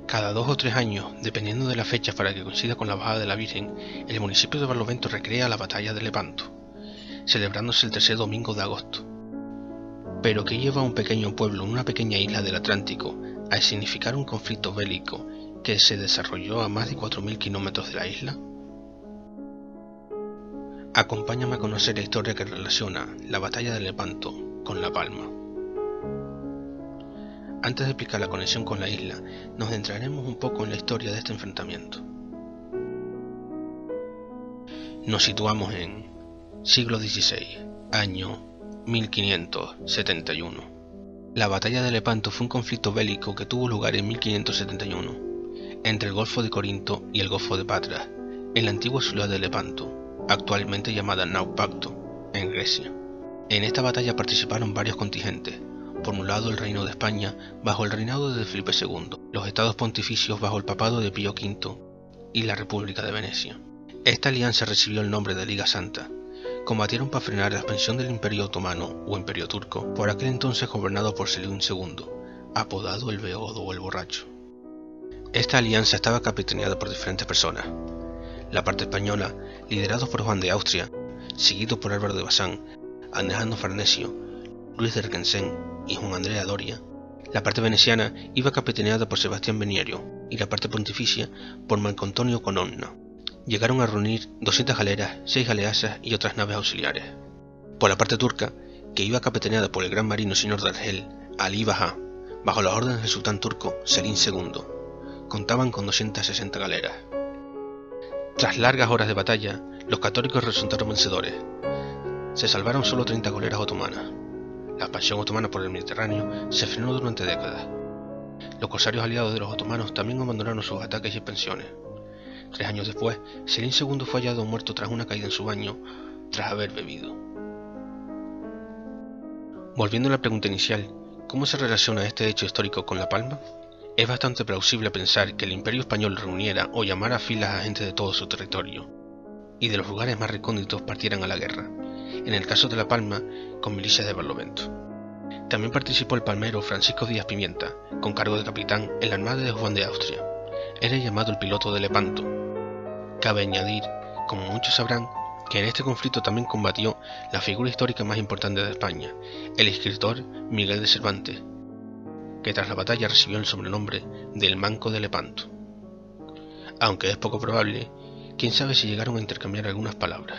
Cada 2 o 3 años, dependiendo de la fecha para que coincida con la bajada de la Virgen, el municipio de Barlovento recrea la batalla de Lepanto, celebrándose el tercer domingo de agosto. Pero ¿qué lleva a un pequeño pueblo en una pequeña isla del Atlántico a significar un conflicto bélico que se desarrolló a más de 4.000 kilómetros de la isla? Acompáñame a conocer la historia que relaciona la batalla de Lepanto con La Palma. Antes de explicar la conexión con la isla, nos centraremos un poco en la historia de este enfrentamiento. Nos situamos en siglo XVI, año 1571. La batalla de Lepanto fue un conflicto bélico que tuvo lugar en 1571, entre el Golfo de Corinto y el Golfo de Patras, en la antigua ciudad de Lepanto, actualmente llamada Naupacto, en Grecia. En esta batalla participaron varios contingentes. Por un lado, el Reino de España bajo el reinado de Felipe II, los estados pontificios bajo el papado de Pío V y la República de Venecia. Esta alianza recibió el nombre de Liga Santa. Combatieron para frenar la expansión del Imperio Otomano o Imperio Turco, por aquel entonces gobernado por Selim II, apodado el Beodo o el Borracho. Esta alianza estaba capitaneada por diferentes personas. La parte española, liderados por Juan de Austria, seguido por Álvaro de Bazán, Alejandro Farnesio, Luis de Requesens y Juan Andrea Doria. La parte veneciana iba capitaneada por Sebastián Veniero y la parte pontificia por Marco Antonio Colonna. Llegaron a reunir 200 galeras, 6 galeazas y otras naves auxiliares. Por la parte turca, que iba capitaneada por el gran marino señor de Argel, Ali Bajá, bajo las órdenes del sultán turco Selim II, contaban con 260 galeras. Tras largas horas de batalla, los católicos resultaron vencedores. Se salvaron solo 30 galeras otomanas. La expansión otomana por el Mediterráneo se frenó durante décadas. Los corsarios aliados de los otomanos también abandonaron sus ataques y expansiones. 3 años después, Selim II fue hallado muerto tras una caída en su baño, tras haber bebido. Volviendo a la pregunta inicial, ¿cómo se relaciona este hecho histórico con La Palma? Es bastante plausible pensar que el Imperio Español reuniera o llamara a filas a gente de todo su territorio, y de los lugares más recónditos partieran a la guerra, en el caso de La Palma, con milicias de Barlovento. También participó el palmero Francisco Díaz Pimienta, con cargo de capitán en la armada de Juan de Austria. Era llamado el piloto de Lepanto. Cabe añadir, como muchos sabrán, que en este conflicto también combatió la figura histórica más importante de España, el escritor Miguel de Cervantes, que tras la batalla recibió el sobrenombre de El Manco de Lepanto. Aunque es poco probable, quién sabe si llegaron a intercambiar algunas palabras.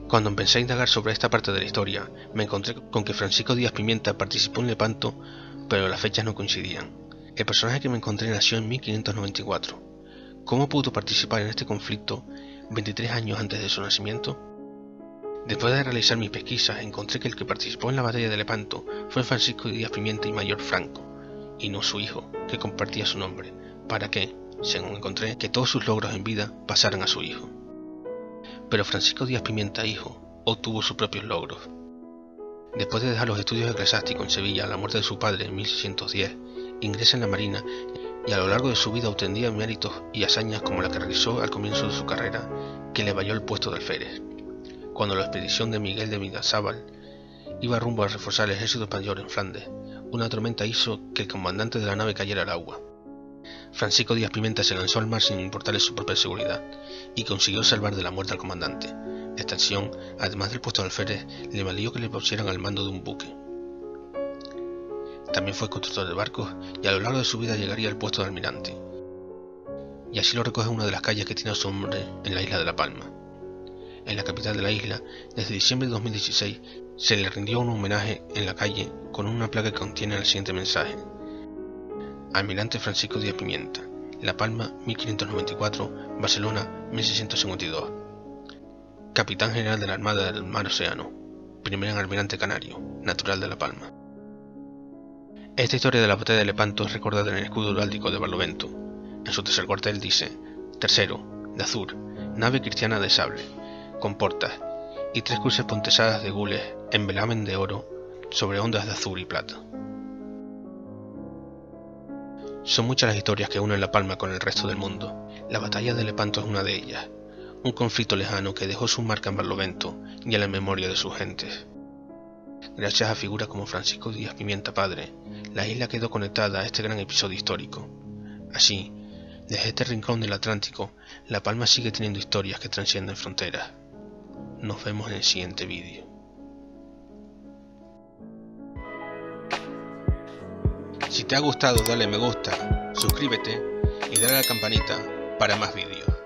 Cuando empecé a indagar sobre esta parte de la historia, me encontré con que Francisco Díaz Pimienta participó en Lepanto, pero las fechas no coincidían. El personaje que me encontré nació en 1594. ¿Cómo pudo participar en este conflicto 23 años antes de su nacimiento? Después de realizar mis pesquisas, encontré que el que participó en la batalla de Lepanto fue Francisco Díaz Pimienta y Mayor Franco, y no su hijo, que compartía su nombre, para que, según encontré, que todos sus logros en vida pasaran a su hijo. Pero Francisco Díaz Pimienta, hijo, obtuvo sus propios logros. Después de dejar los estudios eclesiásticos en Sevilla a la muerte de su padre en 1610, ingresa en la Marina y a lo largo de su vida obtendría méritos y hazañas como la que realizó al comienzo de su carrera, que le valió el puesto de alférez. Cuando la expedición de Miguel de Mendizábal iba rumbo a reforzar el ejército español en Flandes, una tormenta hizo que el comandante de la nave cayera al agua. Francisco Díaz Pimienta se lanzó al mar sin importarle su propia seguridad y consiguió salvar de la muerte al comandante. Esta acción, además del puesto de alférez, le valió que le pusieran al mando de un buque. También fue constructor de barcos y a lo largo de su vida llegaría al puesto de almirante. Y así lo recoge una de las calles que tiene su nombre en la isla de La Palma. En la capital de la isla, desde diciembre de 2016, se le rindió un homenaje en la calle con una placa que contiene el siguiente mensaje: Almirante Francisco Díaz Pimienta, La Palma, 1594, Barcelona, 1652. Capitán General de la Armada del Mar Océano, primer almirante canario, natural de La Palma. Esta historia de la batalla de Lepanto es recordada en el escudo heráldico de Barlovento. En su tercer cuartel dice: tercero, de azur, nave cristiana de sable, con portas, y 3 cruces pontesadas de gules en velamen de oro sobre ondas de azur y plata. Son muchas las historias que unen La Palma con el resto del mundo. La batalla de Lepanto es una de ellas, un conflicto lejano que dejó su marca en Barlovento y en la memoria de sus gentes. Gracias a figuras como Francisco Díaz Pimienta padre, la isla quedó conectada a este gran episodio histórico. Allí, desde este rincón del Atlántico, La Palma sigue teniendo historias que trascienden fronteras. Nos vemos en el siguiente vídeo. Si te ha gustado, dale me gusta, suscríbete y dale a la campanita para más vídeos.